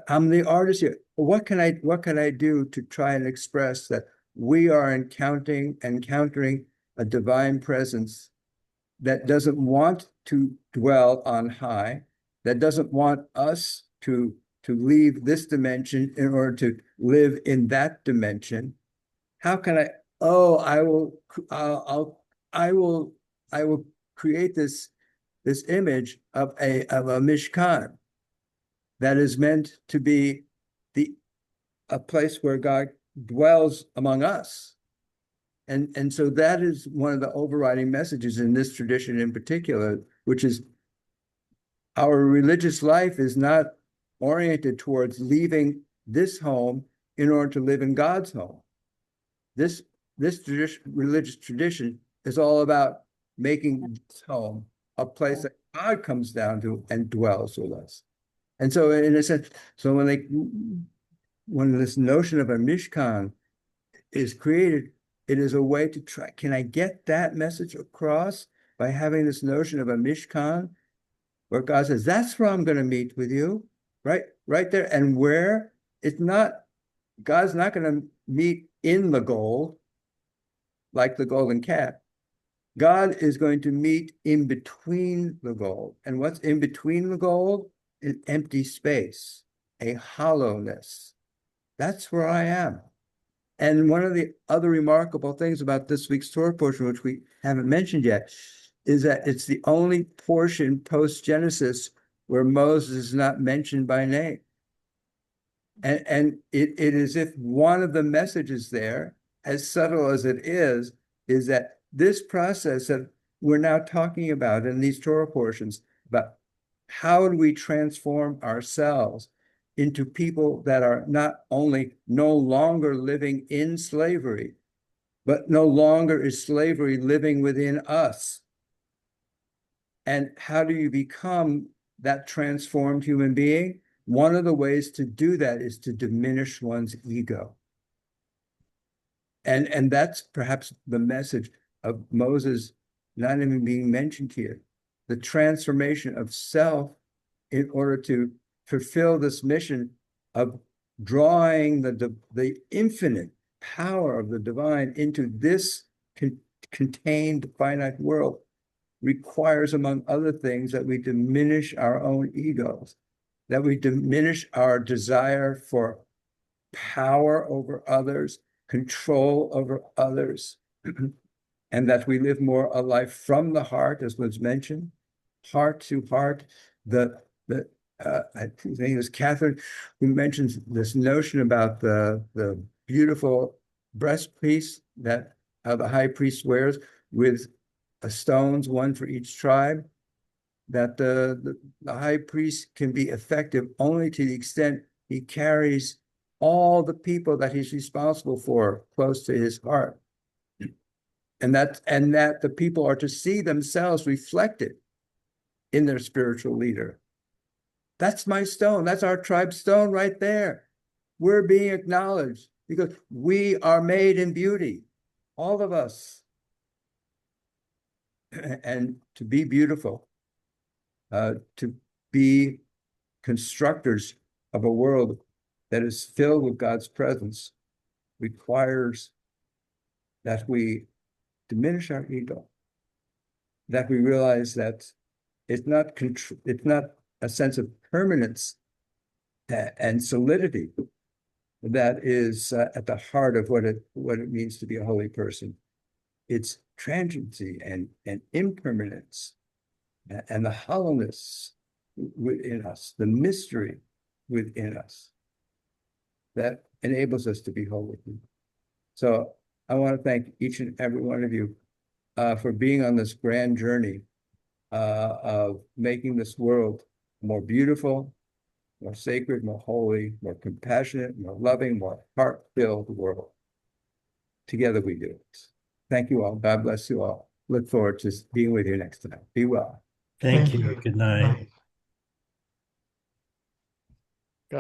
I'm the artist here. What can I do to try and express that we are encountering a divine presence that doesn't want to dwell on high, that doesn't want us to leave this dimension in order to live in that dimension? How can I? Oh, I will create this image of a Mishkan that is meant to be a place where God dwells among us. And so that is one of the overriding messages in this tradition in particular, which is our religious life is not oriented towards leaving this home in order to live in God's home. This religious tradition is all about making this home a place that God comes down to and dwells with us. And so in a sense, so when this notion of a Mishkan is created, it is a way to try, can I get that message across by having this notion of a Mishkan where God says, that's where I'm going to meet with you, right there. And where it's not, God's not going to meet in the gold like the golden calf. God is going to meet in between the gold. And what's in between the gold? An empty space, a hollowness. That's where I am. And one of the other remarkable things about this week's Torah portion, which we haven't mentioned yet, is that it's the only portion post-Genesis where Moses is not mentioned by name. And it is if one of the messages there, as subtle as it is that this process that we're now talking about in these Torah portions, about how do we transform ourselves into people that are not only no longer living in slavery, but no longer is slavery living within us. And how do you become that transformed human being? One of the ways to do that is to diminish one's ego. And that's perhaps the message of Moses not even being mentioned here. The transformation of self in order to fulfill this mission of drawing the infinite power of the divine into this contained finite world requires, among other things, that we diminish our own egos, that we diminish our desire for power over others, control over others, and that we live more a life from the heart, as was mentioned, heart to heart. I think it was Catherine who mentions this notion about the beautiful breastpiece that the high priest wears with stones, one for each tribe, that the high priest can be effective only to the extent he carries all the people that he's responsible for close to his heart. And that the people are to see themselves reflected in their spiritual leader. That's my stone. That's our tribe stone right there. We're being acknowledged because we are made in beauty, all of us. And to be beautiful, to be constructors of a world that is filled with God's presence requires that we diminish our ego, that we realize that it's not a sense of permanence and solidity that is at the heart of what it means to be a holy person. It's transiency and impermanence and the hollowness within us, the mystery within us that enables us to be holy. So I want to thank each and every one of you for being on this grand journey of making this world more beautiful, more sacred, more holy, more compassionate, more loving, more heart-filled world. Together we do it. Thank you all. God bless you all. Look forward to being with you next time. Be well. Thank you. Good night.